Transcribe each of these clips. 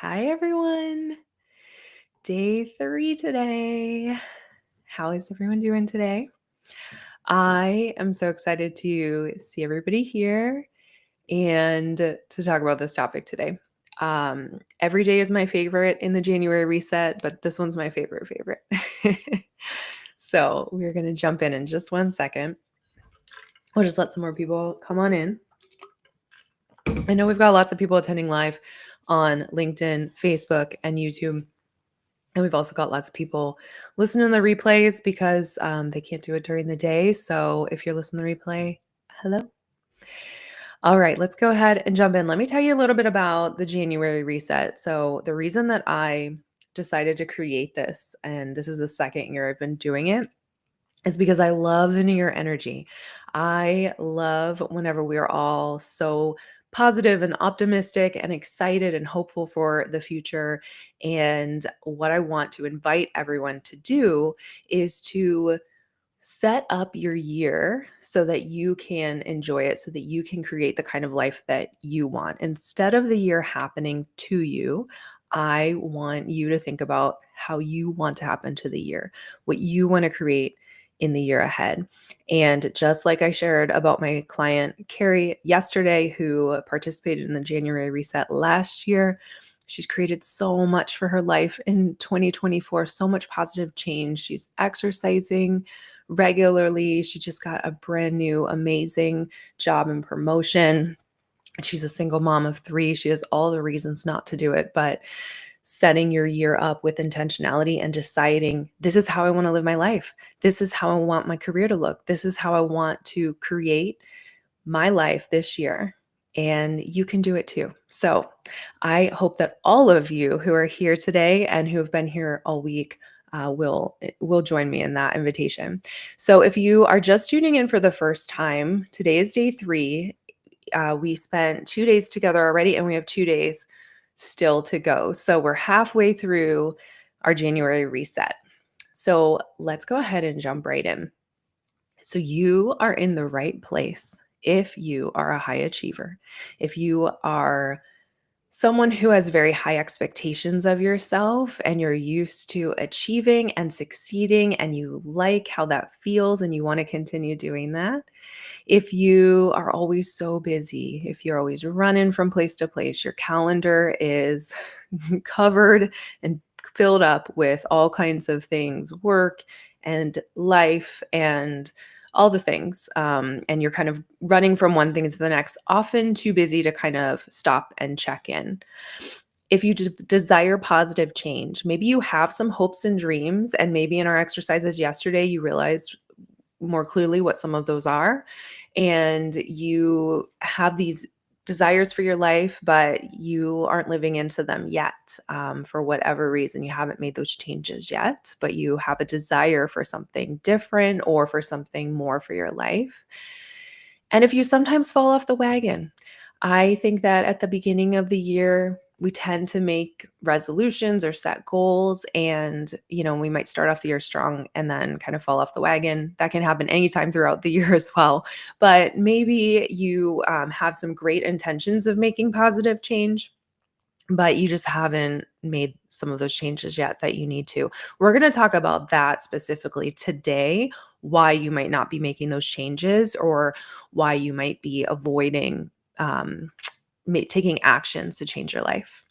Hi, everyone. Day 3 today. How is everyone doing today? I am so excited to see everybody here and to talk about this topic today. Every day is my favorite in the January reset, but this one's my favorite. So we're going to jump in just 1 second. We'll just let some more people come on in. I know we've got lots of people attending live on LinkedIn, Facebook, and YouTube. And we've also got lots of people listening to the replays because they can't do it during the day. So if you're listening to the replay, hello. All right, let's go ahead and jump in. Let me tell you a little bit about the January reset. So the reason that I decided to create this, and this is the second year I've been doing it, is because I love the new year energy. I love whenever we are all so positive and optimistic and excited and hopeful for the future. And what I want to invite everyone to do is to set up your year so that you can enjoy it, so that you can create the kind of life that you want. Instead of the year happening to you, I want you to think about how you want to happen to the year, what you want to create in the year ahead. And just like I shared about my client Carrie yesterday, who participated in the January reset last year, she's created so much for her life in 2024, so much positive change. She's exercising regularly. She just got a brand new, amazing job and promotion. She's a single mom of 3. She has all the reasons not to do it, but setting your year up with intentionality and deciding, this is how I want to live my life. This is how I want my career to look. This is how I want to create my life this year. And you can do it too. So I hope that all of you who are here today and who have been here all week will join me in that invitation. So if you are just tuning in for the first time, today is day 3. We spent 2 days together already, and we have 2 days still to go. So we're halfway through our January reset. So let's go ahead and jump right in. So you are in the right place if you are a high achiever, if you are someone who has very high expectations of yourself and you're used to achieving and succeeding and you like how that feels and you want to continue doing that. If you are always so busy, if you're always running from place to place, your calendar is covered and filled up with all kinds of things, work and life and all the things. And you're kind of running from one thing to the next, often too busy to kind of stop and check in. If you desire positive change, maybe you have some hopes and dreams, and maybe in our exercises yesterday, you realized more clearly what some of those are, and you have these desires for your life, but you aren't living into them yet. For whatever reason, you haven't made those changes yet, but you have a desire for something different or for something more for your life. And if you sometimes fall off the wagon, I think that at the beginning of the year, we tend to make resolutions or set goals, and we might start off the year strong and then kind of fall off the wagon. That can happen anytime throughout the year as well. But maybe you have some great intentions of making positive change, but you just haven't made some of those changes yet that you need to. We're going to talk about that specifically today, why you might not be making those changes or why you might be avoiding taking actions to change your life.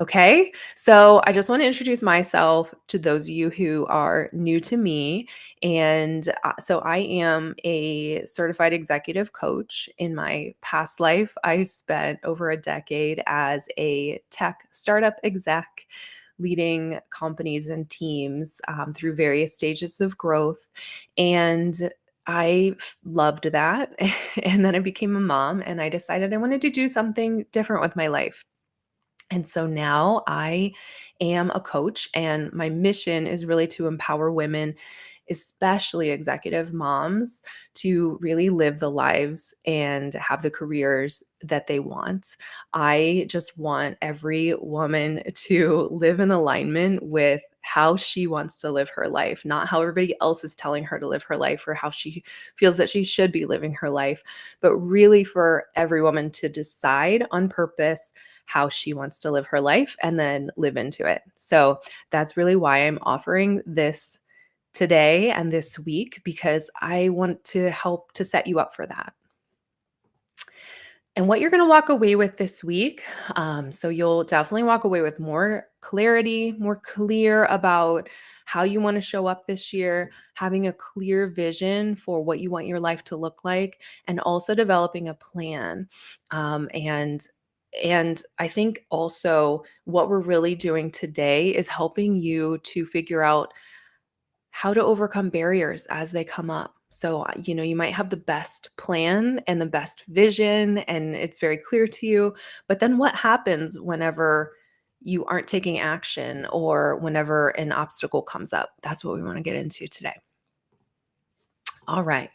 Okay, so I just want to introduce myself to those of you who are new to me. And so I am a certified executive coach. In my past life, I spent over a decade as a tech startup exec, leading companies and teams through various stages of growth. And loved that. And then I became a mom and I decided I wanted to do something different with my life. And so now I am a coach, and my mission is really to empower women, especially executive moms, to really live the lives and have the careers that they want. I just want every woman to live in alignment with how she wants to live her life, not how everybody else is telling her to live her life or how she feels that she should be living her life, but really for every woman to decide on purpose how she wants to live her life and then live into it. So that's really why I'm offering this today and this week, because I want to help to set you up for that. And what you're going to walk away with this week, so you'll definitely walk away with more clarity, more clear about how you want to show up this year, having a clear vision for what you want your life to look like, and also developing a plan. And I think also what we're really doing today is helping you to figure out how to overcome barriers as they come up. So, you might have the best plan and the best vision, and it's very clear to you. But then what happens whenever you aren't taking action or whenever an obstacle comes up? That's what we want to get into today. All right.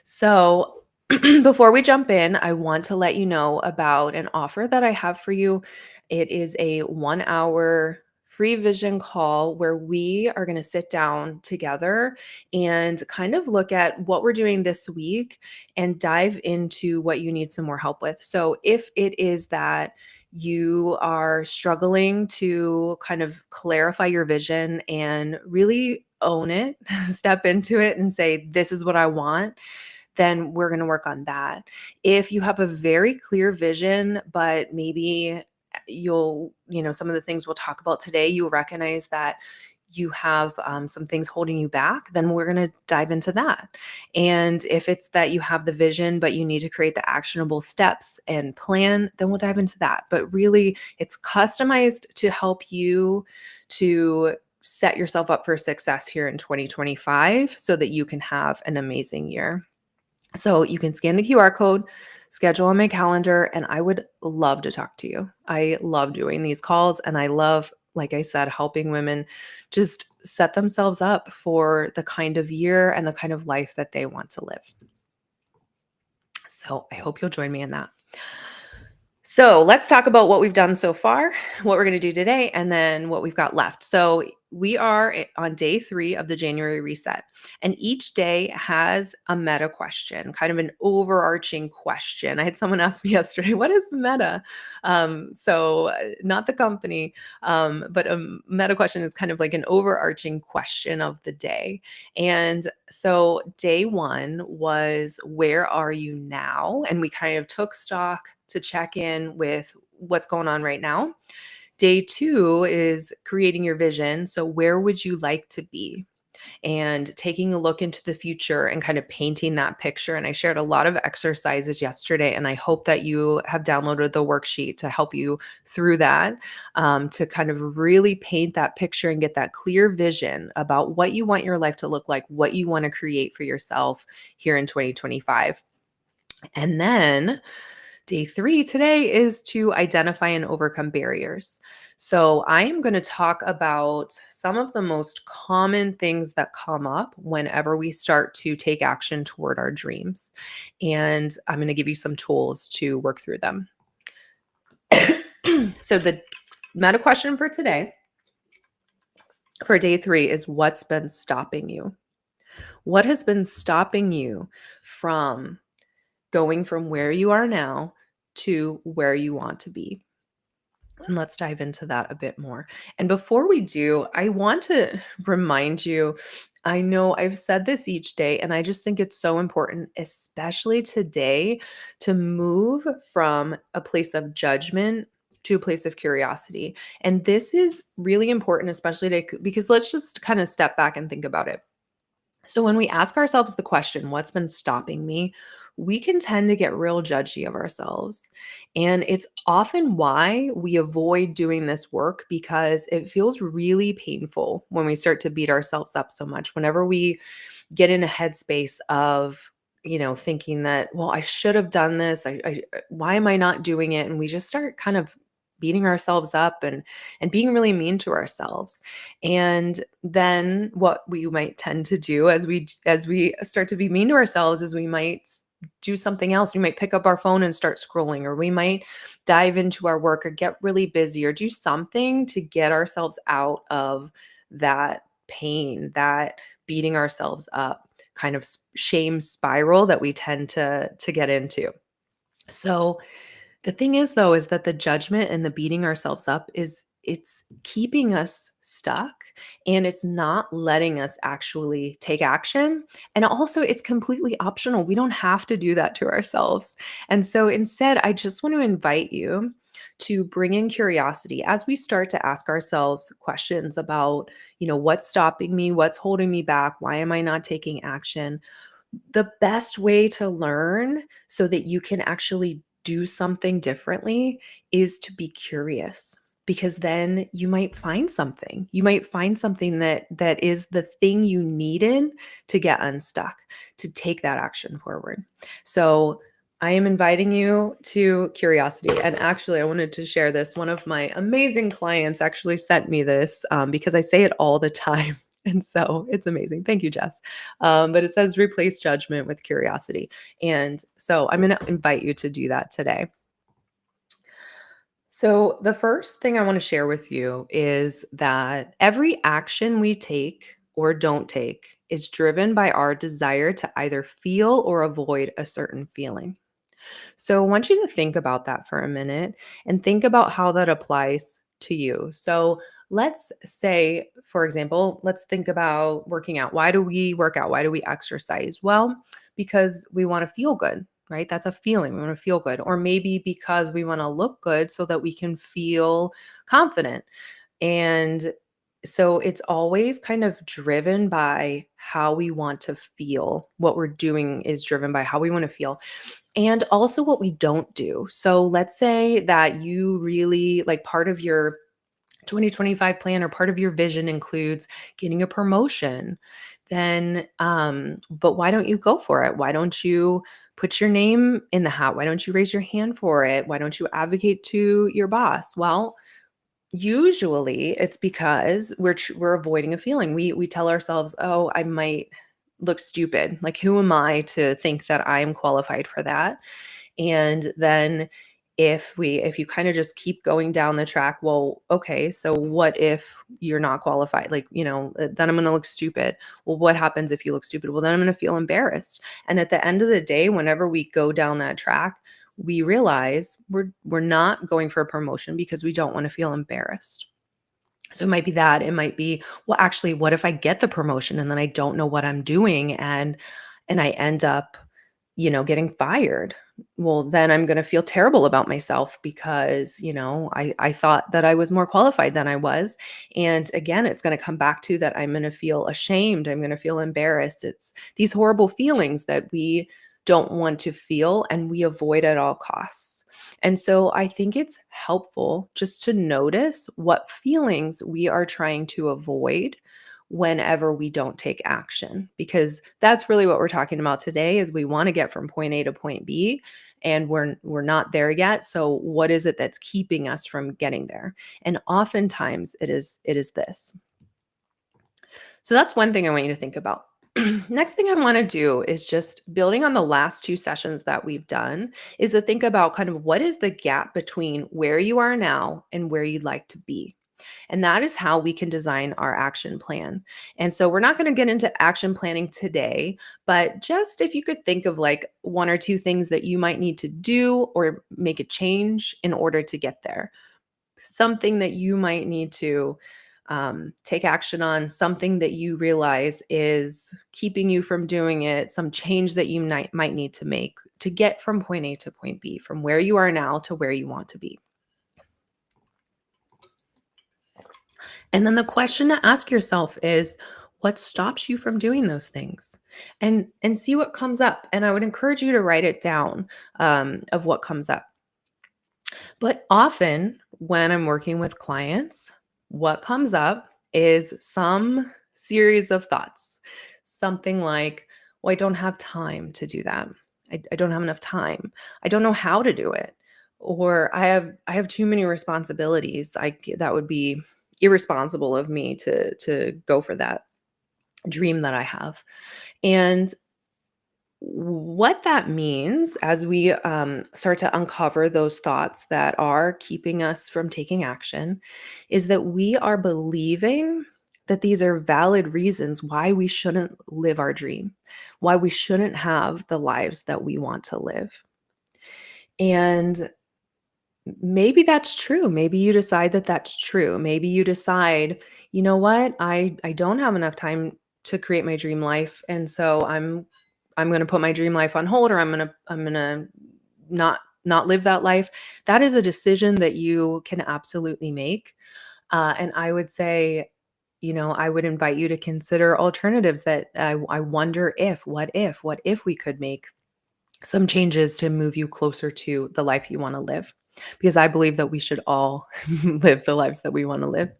So, before we jump in, I want to let you know about an offer that I have for you. It is a 1 hour free vision call where we are going to sit down together and kind of look at what we're doing this week and dive into what you need some more help with. So, if it is that you are struggling to kind of clarify your vision and really own it, step into it and say, this is what I want, then we're going to work on that. If you have a very clear vision, but maybe some of the things we'll talk about today, you recognize that you have some things holding you back, then we're going to dive into that. And if it's that you have the vision, but you need to create the actionable steps and plan, then we'll dive into that. But really, it's customized to help you to set yourself up for success here in 2025 so that you can have an amazing year. So you can scan the QR code, schedule on my calendar, and I would love to talk to you. I love doing these calls, and I love, like I said, helping women just set themselves up for the kind of year and the kind of life that they want to live. So I hope you'll join me in that. So let's talk about what we've done so far, what we're going to do today, and then what we've got left. So we are on day 3 of the January reset, and each day has a meta question, kind of an overarching question. I had someone ask me yesterday, what is meta? Not the company, but a meta question is kind of like an overarching question of the day. And so day 1 was, where are you now? And we kind of took stock to check in with what's going on right now. Day 2 is creating your vision. So, where would you like to be? And taking a look into the future and kind of painting that picture. And I shared a lot of exercises yesterday, and I hope that you have downloaded the worksheet to help you through that, to kind of really paint that picture and get that clear vision about what you want your life to look like, what you want to create for yourself here in 2025. And then day 3 today is to identify and overcome barriers. So, I am going to talk about some of the most common things that come up whenever we start to take action toward our dreams. And I'm going to give you some tools to work through them. So, the meta question for today, for day 3, is, what's been stopping you? What has been stopping you from going from where you are now to where you want to be? And let's dive into that a bit more. And before we do, I want to remind you, I know I've said this each day, and I just think it's so important, especially today, to move from a place of judgment to a place of curiosity. And this is really important, especially because let's just kind of step back and think about it. So when we ask ourselves the question, what's been stopping me? We can tend to get real judgy of ourselves. And it's often why we avoid doing this work, because it feels really painful when we start to beat ourselves up so much. Whenever we get in a headspace of, thinking that, well, I should have done this. Why am I not doing it? And we just start kind of beating ourselves up and being really mean to ourselves. And then what we might tend to do as we start to be mean to ourselves is we might do something else. We might pick up our phone and start scrolling, or we might dive into our work or get really busy or do something to get ourselves out of that pain, that beating ourselves up kind of shame spiral that we tend to get into. So The thing is though is that the judgment and the beating ourselves up is it's keeping us stuck and it's not letting us actually take action. And also it's completely optional. We don't have to do that to ourselves. And so instead, I just want to invite you to bring in curiosity as we start to ask ourselves questions about, what's stopping me, what's holding me back, why am I not taking action? The best way to learn so that you can actually do something differently is to be curious, because then you might find something. You might find something that is the thing you needed to get unstuck, to take that action forward. So I am inviting you to curiosity. And actually, I wanted to share this. One of my amazing clients actually sent me this because I say it all the time. And so it's amazing. Thank you, Jess. But it says replace judgment with curiosity. And so I'm going to invite you to do that today. So, the first thing I want to share with you is that every action we take or don't take is driven by our desire to either feel or avoid a certain feeling. So I want you to think about that for a minute and think about how that applies to you. So let's say, for example, let's think about working out. Why do we work out? Why do we exercise? Well, because we want to feel good, right? That's a feeling. We want to feel good. Or maybe because we want to look good so that we can feel confident. And so it's always kind of driven by how we want to feel. What we're doing is driven by how we want to feel and also what we don't do. So let's say that you really like part of your 2025 plan or part of your vision includes getting a promotion. Then but why don't you go for it? Why don't you put your name in the hat? Why don't you raise your hand for it? Why don't you advocate to your boss? Well, usually it's because we're avoiding a feeling. We tell ourselves, "Oh, I might look stupid. Like who am I to think that I am qualified for that?" And then if you kind of just keep going down the track, well, okay, so what if you're not qualified? Like, then I'm going to look stupid. Well, what happens if you look stupid? Well, then I'm going to feel embarrassed. And at the end of the day, whenever we go down that track, we realize we're not going for a promotion because we don't want to feel embarrassed. So it might be that. It might be, well, actually, what if I get the promotion and then I don't know what I'm doing and I end up, getting fired? Well, then I'm going to feel terrible about myself because, I thought that I was more qualified than I was. And again, it's going to come back to that I'm going to feel ashamed. I'm going to feel embarrassed. It's these horrible feelings that we don't want to feel and we avoid at all costs. And so I think it's helpful just to notice what feelings we are trying to avoid whenever we don't take action, because that's really what we're talking about today is we want to get from point A to point B and we're not there yet. So what is it that's keeping us from getting there? And oftentimes it is this. So that's one thing I want you to think about. Next thing I want to do is just building on the last two sessions that we've done is to think about kind of what is the gap between where you are now and where you'd like to be. And that is how we can design our action plan. And so we're not going to get into action planning today, but just if you could think of like one or two things that you might need to do or make a change in order to get there, something that you might need to take action on, something that you realize is keeping you from doing it, some change that you might need to make to get from point A to point B, from where you are now to where you want to be. And then the question to ask yourself is, what stops you from doing those things? And see what comes up. And I would encourage you to write it down of what comes up. But often when I'm working with clients, what comes up is some series of thoughts. Something like, well, I don't have time to do that. I don't have enough time. I don't know how to do it. Or I have too many responsibilities. That would be irresponsible of me to go for that dream that I have. And what that means as we start to uncover those thoughts that are keeping us from taking action is that we are believing that these are valid reasons why we shouldn't live our dream, why we shouldn't have the lives that we want to live. And maybe that's true. Maybe you decide that that's true. Maybe you decide, you know what? I don't have enough time to create my dream life, and so I'm going to put my dream life on hold, or I'm going to not live that life. That is a decision that you can absolutely make. And I would say, I would invite you to consider alternatives that I wonder if, what if we could make some changes to move you closer to the life you want to live? Because I believe that we should all live the lives that we want to live.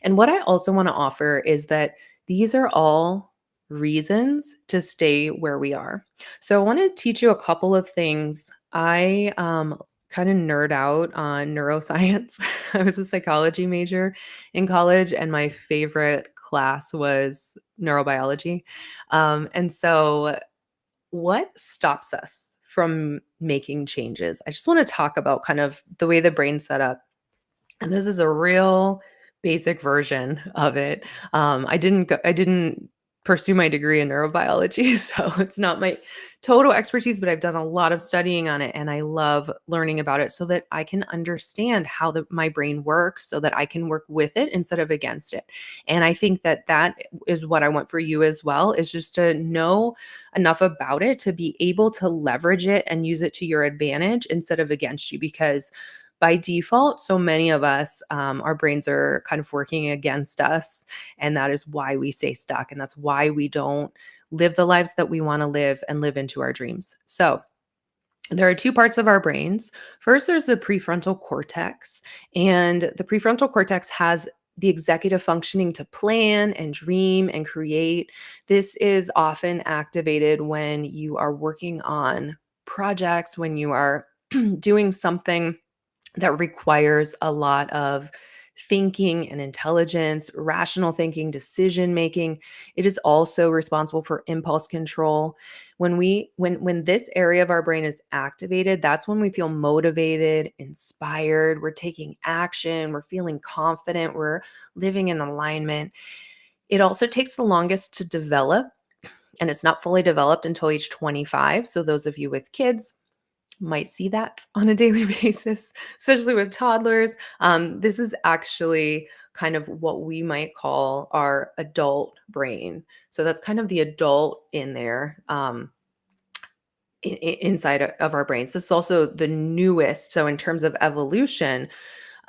And what I also want to offer is that these are all reasons to stay where we are. So I want to teach you a couple of things. I kind of nerd out on neuroscience. I was a psychology major in college, and my favorite class was neurobiology. And so, what stops us from making changes? I just want to talk about kind of the way the brain's set up, and this is a real basic version of it. I didn't pursue my degree in neurobiology, so it's not my total expertise, but I've done a lot of studying on it, and I love learning about it so that I can understand how my brain works, so that I can work with it instead of against it. And I think that that is what I want for you as well, is just to know enough about it to be able to leverage it and use it to your advantage instead of against you, because by default, so many of us, our brains are kind of working against us. And that is why we stay stuck. And that's why we don't live the lives that we want to live and live into our dreams. So, there are two parts of our brains. First, there's the prefrontal cortex, and the prefrontal cortex has the executive functioning to plan and dream and create. This is often activated when you are working on projects, when you are doing something that requires a lot of thinking and intelligence, rational thinking, decision making. It is also responsible for impulse control. When this area of our brain is activated, that's when we feel motivated, inspired, we're taking action, we're feeling confident, we're living in alignment. It also takes the longest to develop, and it's not fully developed until age 25. So those of you with kids might see that on a daily basis, especially with toddlers. This is actually kind of what we might call our adult brain. So that's kind of the adult in there, inside of our brains. This is also the newest. So in terms of evolution,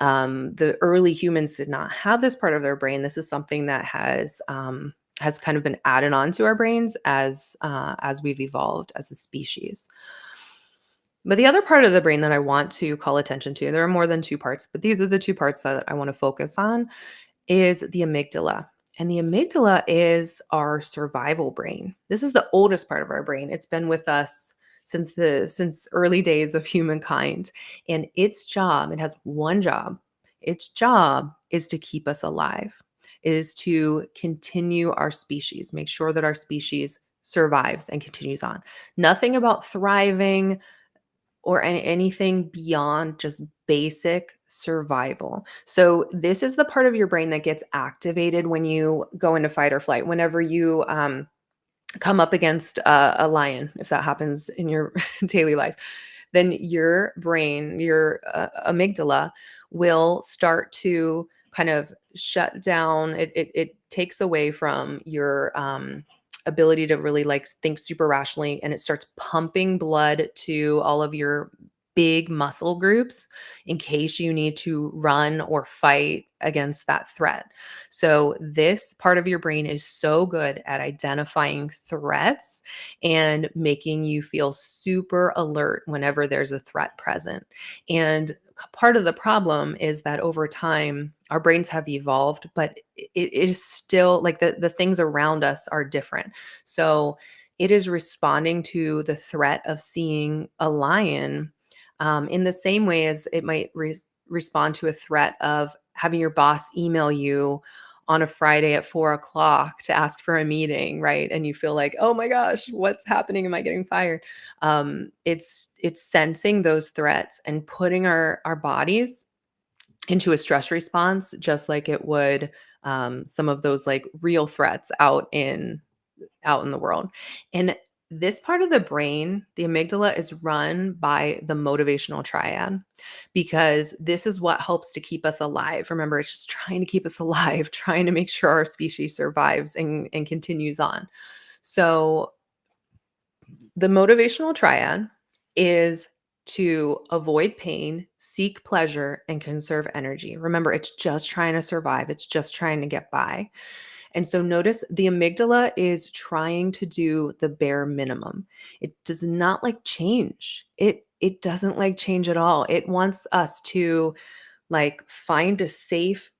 the early humans did not have this part of their brain. This is something that has kind of been added on to our brains as we've evolved as a species. But the other part of the brain that I want to call attention to, there are more than two parts, but these are the two parts that I want to focus on, is the amygdala. And the amygdala is our survival brain. This is the oldest part of our brain. It's been with us since early days of humankind. And it has one job. Its job is to keep us alive. It is to continue our species, make sure that our species survives and continues on. Nothing about thriving or anything beyond just basic survival. So this is the part of your brain that gets activated when you go into fight or flight. Whenever you come up against a lion, if that happens in your daily life, then your brain, your amygdala, will start to kind of shut down. It takes away from your ability to really like think super rationally, and it starts pumping blood to all of your big muscle groups in case you need to run or fight against that threat. So this part of your brain is so good at identifying threats and making you feel super alert whenever there's a threat present. And part of the problem is that over time, our brains have evolved, but it is still like the things around us are different. So it is responding to the threat of seeing a lion in the same way as it might respond to a threat of having your boss email you on a Friday at 4 o'clock to ask for a meeting, right? And you feel like, oh my gosh, what's happening? Am I getting fired? It's sensing those threats and putting our bodies into a stress response, just like it would some of those like real threats out in the world. And this part of the brain, the amygdala, is run by the motivational triad because this is what helps to keep us alive. Remember, it's just trying to keep us alive, trying to make sure our species survives and continues on. So, the motivational triad is to avoid pain, seek pleasure, and conserve energy. Remember, it's just trying to survive, it's just trying to get by. And so notice the amygdala is trying to do the bare minimum. It does not like change. It doesn't like change at all. It wants us to like find a safe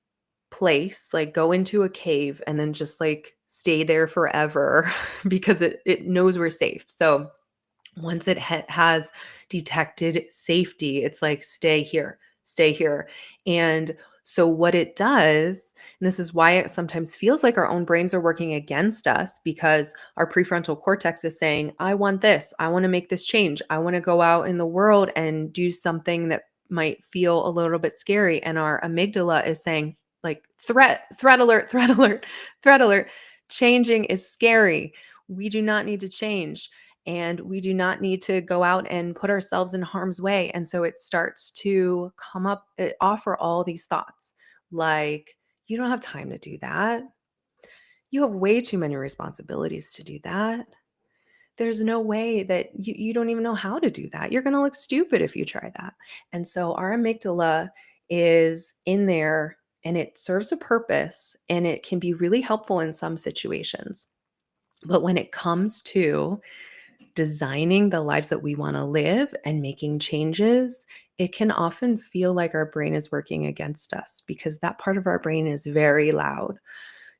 place, like go into a cave and then just like stay there forever because it knows we're safe. So once it has detected safety, it's like, stay here, stay here. And so, what it does, and this is why it sometimes feels like our own brains are working against us because our prefrontal cortex is saying, I want this, I want to make this change, I want to go out in the world and do something that might feel a little bit scary. And our amygdala is saying, like, threat alert, threat alert, threat alert. Changing is scary. We do not need to change and we do not need to go out and put ourselves in harm's way. And so it starts to come up, offer all these thoughts like, you don't have time to do that. You have way too many responsibilities to do that. There's no way that you don't even know how to do that. You're going to look stupid if you try that. And so our amygdala is in there and it serves a purpose and it can be really helpful in some situations. But when it comes to designing the lives that we want to live and making changes, it can often feel like our brain is working against us because that part of our brain is very loud.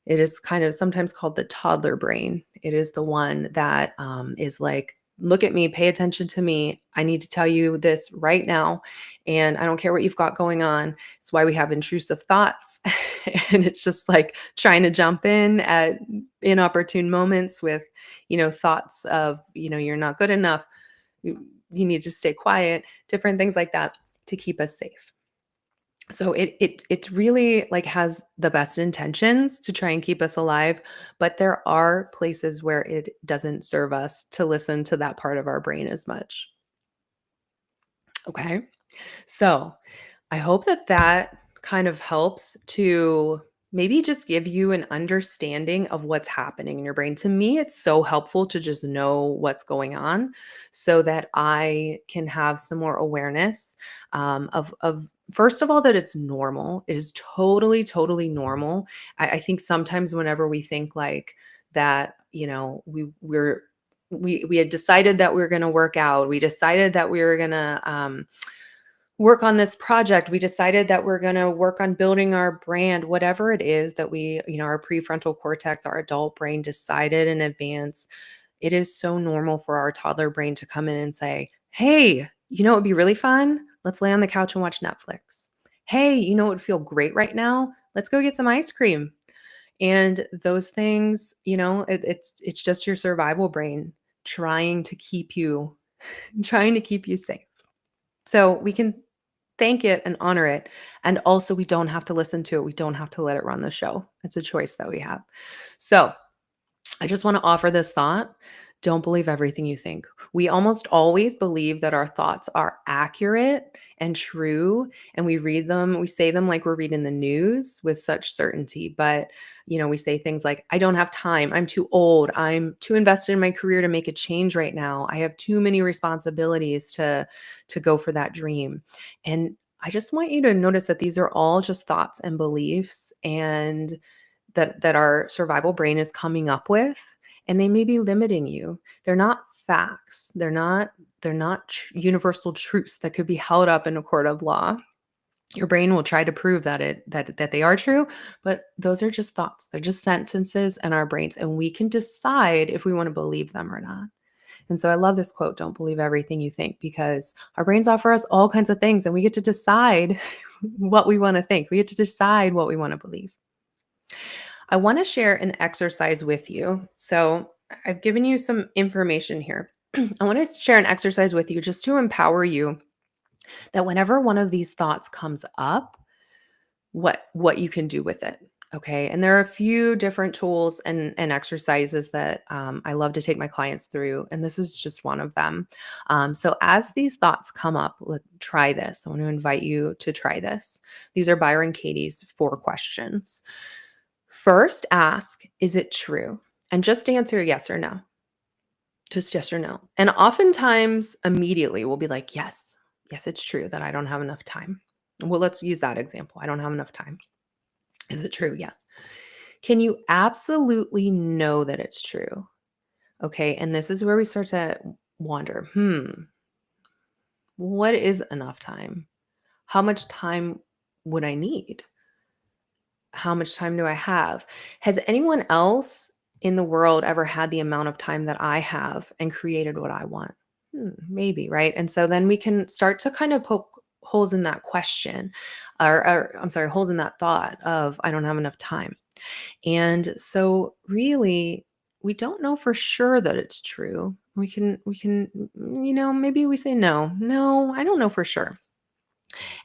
It is kind of sometimes called the toddler brain. It is the one that is like, look at me, pay attention to me. I need to tell you this right now. And I don't care what you've got going on. It's why we have intrusive thoughts. And it's just like trying to jump in at inopportune moments with, thoughts of, you're not good enough. You need to stay quiet, different things like that to keep us safe. So it really like has the best intentions to try and keep us alive, but there are places where it doesn't serve us to listen to that part of our brain as much. Okay. So I hope that that kind of helps to maybe just give you an understanding of what's happening in your brain. To me, it's so helpful to just know what's going on so that I can have some more awareness of first of all, that it's normal. It is totally, totally normal. I think sometimes whenever we think like that, we had decided that we were going to work out. We decided that we were going to work on this project. We decided that we're going to work on building our brand, whatever it is that our prefrontal cortex, our adult brain decided in advance. It is so normal for our toddler brain to come in and say, hey, it would be really fun? Let's lay on the couch and watch Netflix. Hey, it would feel great right now? Let's go get some ice cream. And those things, it's just your survival brain trying to keep you safe. So we can thank it and honor it. And also, we don't have to listen to it. We don't have to let it run the show. It's a choice that we have. So, I just want to offer this thought. Don't believe everything you think. We almost always believe that our thoughts are accurate and true. And we say them like we're reading the news with such certainty. But, we say things like, I don't have time. I'm too old. I'm too invested in my career to make a change right now. I have too many responsibilities to go for that dream. And I just want you to notice that these are all just thoughts and beliefs. And that our survival brain is coming up with, and they may be limiting you. They're not facts. They're not universal truths that could be held up in a court of law. Your brain will try to prove that they are true, but those are just thoughts. They're just sentences in our brains, and we can decide if we want to believe them or not. And so I love this quote, don't believe everything you think, because our brains offer us all kinds of things and we get to decide what we want to think. We get to decide what we want to believe. I want to share an exercise with you. So I've given you some information here. I want to share an exercise with you just to empower you that whenever one of these thoughts comes up, what you can do with it. Okay. And there are a few different tools and exercises that I love to take my clients through. And this is just one of them. So, as these thoughts come up, try this. I want to invite you to try this. These are Byron Katie's 4 questions. First, ask, is it true? And just answer yes or no. Just yes or no. And oftentimes, immediately, we'll be like, yes, yes, it's true that I don't have enough time. Well, let's use that example. I don't have enough time. Is it true? Yes. Can you absolutely know that it's true? Okay. And this is where we start to wonder, what is enough time? How much time would I need? How much time do I have? Has anyone else in the world ever had the amount of time that I have and created what I want? Maybe, right? And so then we can start to kind of poke holes in that question, or I'm sorry, holes in that thought of I don't have enough time. And so really we don't know for sure that it's true. We can maybe we say no. No, I don't know for sure.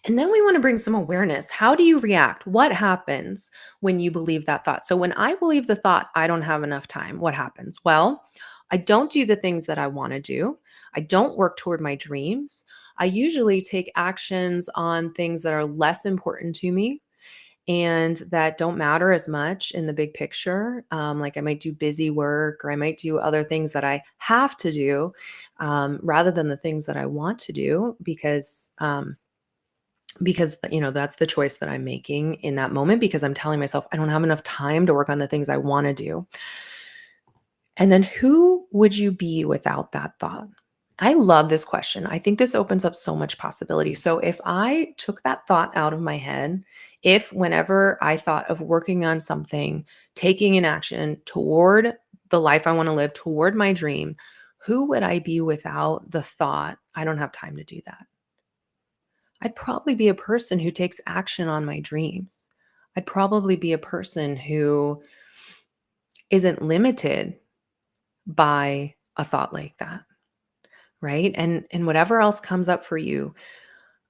And then we want to bring some awareness. How do you react? What happens when you believe that thought? So when I believe the thought I don't have enough time, what happens? Well, I don't do the things that I want to do. I don't work toward my dreams. I usually take actions on things that are less important to me and that don't matter as much in the big picture. Like I might do busy work or I might do other things that I have to do rather than the things that I want to do because that's the choice that I'm making in that moment because I'm telling myself I don't have enough time to work on the things I want to do. And then who would you be without that thought? I love this question. I think this opens up so much possibility. So if I took that thought out of my head, if whenever I thought of working on something, taking an action toward the life I want to live, toward my dream, who would I be without the thought, I don't have time to do that? I'd probably be a person who takes action on my dreams. I'd probably be a person who isn't limited by a thought like that, right? And whatever else comes up for you,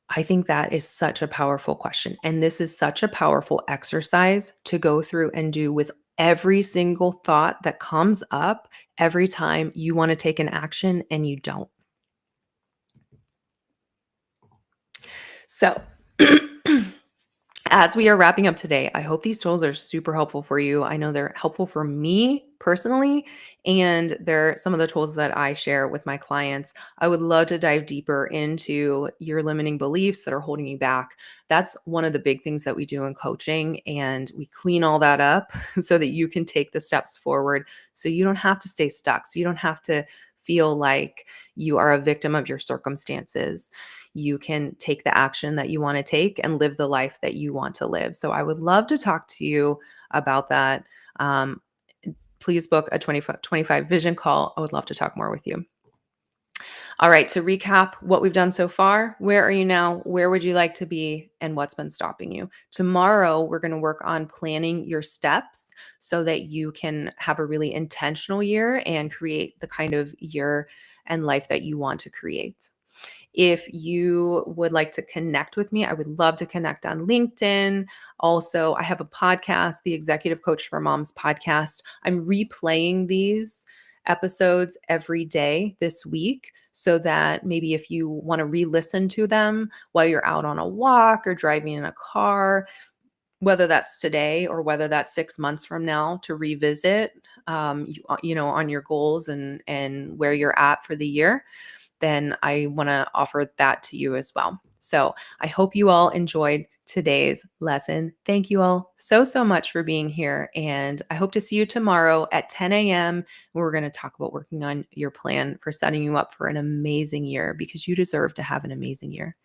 I think that is such a powerful question. And this is such a powerful exercise to go through and do with every single thought that comes up every time you want to take an action and you don't. So, as we are wrapping up today, I hope these tools are super helpful for you. I know they're helpful for me personally, and they're some of the tools that I share with my clients. I would love to dive deeper into your limiting beliefs that are holding you back. That's one of the big things that we do in coaching, and we clean all that up so that you can take the steps forward so you don't have to stay stuck. So you don't have to feel like you are a victim of your circumstances. You can take the action that you want to take and live the life that you want to live. So I would love to talk to you about that. Um, Please book a 25 vision call. I would love to talk more with you. All right, to recap what we've done so far, where are you now? Where would you like to be? And what's been stopping you? Tomorrow, we're going to work on planning your steps so that you can have a really intentional year and create the kind of year and life that you want to create. If you would like to connect with me, I would love to connect on LinkedIn. Also, I have a podcast, the Executive Coach for Moms podcast. I'm replaying these episodes every day this week so that maybe if you want to re-listen to them while you're out on a walk or driving in a car, whether that's today or whether that's 6 months from now to revisit, on your goals and where you're at for the year, then I want to offer that to you as well. So I hope you all enjoyed today's lesson. Thank you all so, so much for being here. And I hope to see you tomorrow at 10 a.m. We're going to talk about working on your plan for setting you up for an amazing year because you deserve to have an amazing year.